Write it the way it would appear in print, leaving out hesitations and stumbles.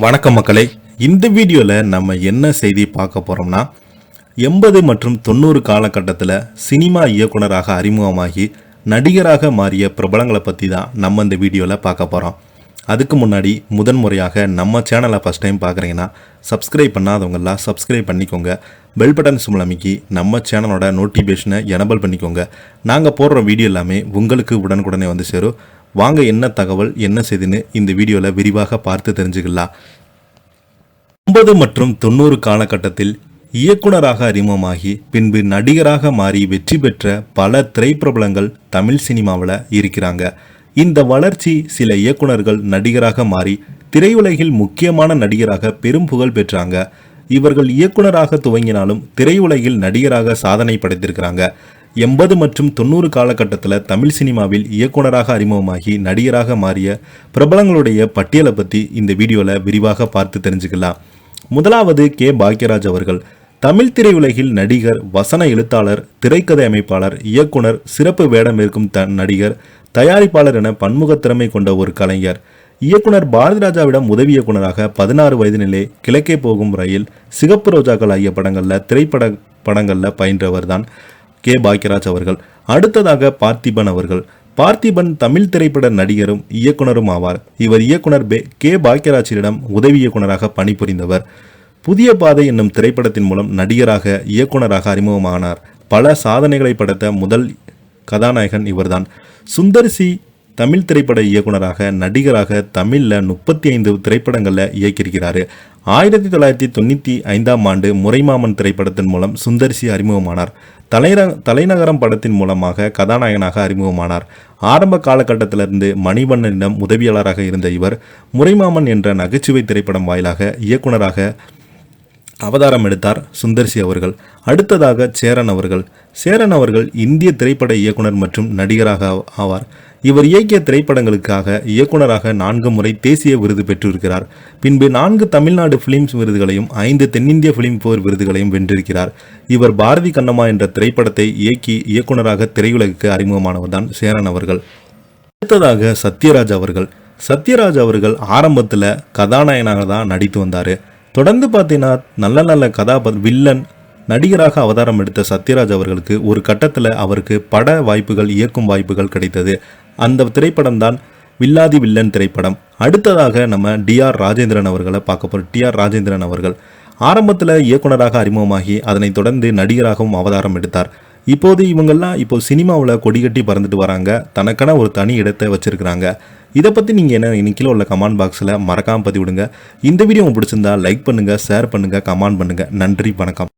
வணக்கம் மக்களே, இந்த வீடியோவில் நம்ம என்ன செய்தி பார்க்க போகிறோம்னா 80 மற்றும் 90 காலகட்டத்தில் சினிமா இயக்குனராக அறிமுகமாகி நடிகராக மாறிய பிரபலங்களை பற்றி தான் நம்ம இந்த வீடியோவில் பார்க்க போகிறோம். அதுக்கு முன்னாடி முதன்முறையாக நம்ம சேனலை ஃபஸ்ட் டைம் பார்க்குறீங்கன்னா சப்ஸ்கிரைப் பண்ணாதவங்கெல்லாம் சப்ஸ்கிரைப் பண்ணிக்கோங்க. பெல் பட்டன் சிம்பிள் அமைக்கி நம்ம சேனலோட நோட்டிஃபிகேஷனை எனபிள் பண்ணிக்கோங்க. நாங்கள் போடுற வீடியோ எல்லாமே உங்களுக்கு உடனுக்குடனே வந்து சேரும். வாங்க என்ன தகவல் என்ன செய்துன்னு இந்த வீடியோவில் விரிவாக பார்த்து தெரிஞ்சுக்கலாம். 80 மற்றும் 90 காலகட்டத்தில் இயக்குனராக அறிமுகமாகி பின்பு நடிகராக மாறி வெற்றி பெற்ற பல திரைப்பிரபலங்கள் தமிழ் சினிமாவில் இருக்கிறாங்க. இந்த வளர்ச்சி சில இயக்குனர்கள் நடிகராக மாறி திரையுலகில் முக்கியமான நடிகராக பெரும் புகழ் பெற்றாங்க. இவர்கள் இயக்குனராக துவங்கினாலும் திரையுலகில் நடிகராக சாதனை படைத்திருக்கிறாங்க. 80 மற்றும் 90 காலகட்டத்தில் தமிழ் சினிமாவில் இயக்குனராக அறிமுகமாகி நடிகராக மாறிய பிரபலங்களுடைய பட்டியலை பற்றி இந்த வீடியோவில் விரிவாக பார்த்து தெரிஞ்சுக்கலாம். முதலாவது கே. பாக்யராஜ் அவர்கள். தமிழ் திரையுலகில் நடிகர், வசன எழுத்தாளர், திரைக்கதை அமைப்பாளர், இயக்குனர், சிறப்பு வேடமேற்கும் நடிகர், தயாரிப்பாளர் என பன்முக திறமை கொண்ட ஒரு கலைஞர். இயக்குனர் பாரதிராஜாவிடம் உதவி இயக்குனராக 16 வயதினிலே கிழக்கே போகும் ரயில், சிகப்பு ரோஜாக்கள் ஆகிய படங்களில் பயின்றவர் தான் கே. பாக்யராஜ் அவர்கள். அடுத்ததாக பார்த்திபன் அவர்கள். பார்த்திபன் தமிழ் திரைப்பட நடிகரும் இயக்குனரும் ஆவார். இவர் இயக்குனர் கே. பாக்யராஜிடம் உதவி இயக்குனராக பணிபுரிந்தவர். புதிய பாதை என்னும் திரைப்படத்தின் மூலம் நடிகராக இயக்குனராக அறிமுகமானார். பல சாதனைகளை படைத்த முதல் கதாநாயகன் இவர்தான். சுந்தர் சி தமிழ் திரைப்பட இயக்குனராக நடிகராக தமிழில் 35 திரைப்படங்களில் இயக்கியிருக்கிறார். 1995ஆம் ஆண்டு முறைமாமன் திரைப்படத்தின் மூலம் சுந்தர்சி அறிமுகமானார். தலைநகரம் படத்தின் மூலமாக கதாநாயகனாக அறிமுகமானார். ஆரம்ப காலகட்டத்திலிருந்து மணிவண்ணனிடம் உதவியாளராக இருந்த இவர் முறைமாமன் என்ற நகைச்சுவை திரைப்படம் வாயிலாக இயக்குனராக அவதாரம் எடுத்தார் சுந்தர்சி அவர்கள். அடுத்ததாக சேரன் அவர்கள். சேரன் அவர்கள் இந்திய திரைப்பட இயக்குனர் மற்றும் நடிகராக ஆவார். இவர் இயக்கிய திரைப்படங்களுக்காக இயக்குனராக 4 முறை தேசிய விருது பெற்றிருக்கிறார். பின்பு 4 தமிழ்நாடு பிலிம்ஸ் விருதுகளையும் 5 தென்னிந்திய பிலிம் போர் விருதுகளையும் வென்றிருக்கிறார். இவர் பாரதி கண்ணம்மா என்ற திரைப்படத்தை இயக்கி இயக்குனராக திரையுலகுக்கு அறிமுகமானவர் தான் சேரன் அவர்கள். அடுத்ததாக சத்யராஜ் அவர்கள். சத்யராஜ் அவர்கள் ஆரம்பத்தில் கதாநாயகனாக தான் நடித்து வந்தார். தொடர்ந்து பார்த்தீங்கன்னா நல்ல வில்லன் நடிகராக அவதாரம் எடுத்த சத்யராஜ் அவர்களுக்கு ஒரு கட்டத்தில் அவருக்கு பட வாய்ப்புகள், இயக்கும் வாய்ப்புகள் கிடைத்தது. அந்த திரைப்படம் தான் வில்லாதி வில்லன் திரைப்படம். அடுத்ததாக நம்ம டி.ஆர். ராஜேந்திரன் அவர்களை பார்க்க போகிறோம். டி.ஆர். ராஜேந்திரன் அவர்கள் ஆரம்பத்தில் இயக்குனராக அறிமுகமாகி அதனைத் தொடர்ந்து நடிகராகவும் அவதாரம் எடுத்தார். இவங்கெல்லாம் சினிமாவில் கொடிகட்டி பறந்துட்டு வராங்க. தனக்கான ஒரு தனி இடத்தை வச்சிருக்கிறாங்க. இதை பற்றி நீங்கள் என்ன இன்னைக்கு உள்ள கமெண்ட் பாக்ஸில் மறக்காமல் பதிவிடுங்க. இந்த வீடியோ உங்களுக்கு பிடிச்சிருந்தா லைக் பண்ணுங்கள், ஷேர் பண்ணுங்கள், கமெண்ட் பண்ணுங்கள். நன்றி, வணக்கம்.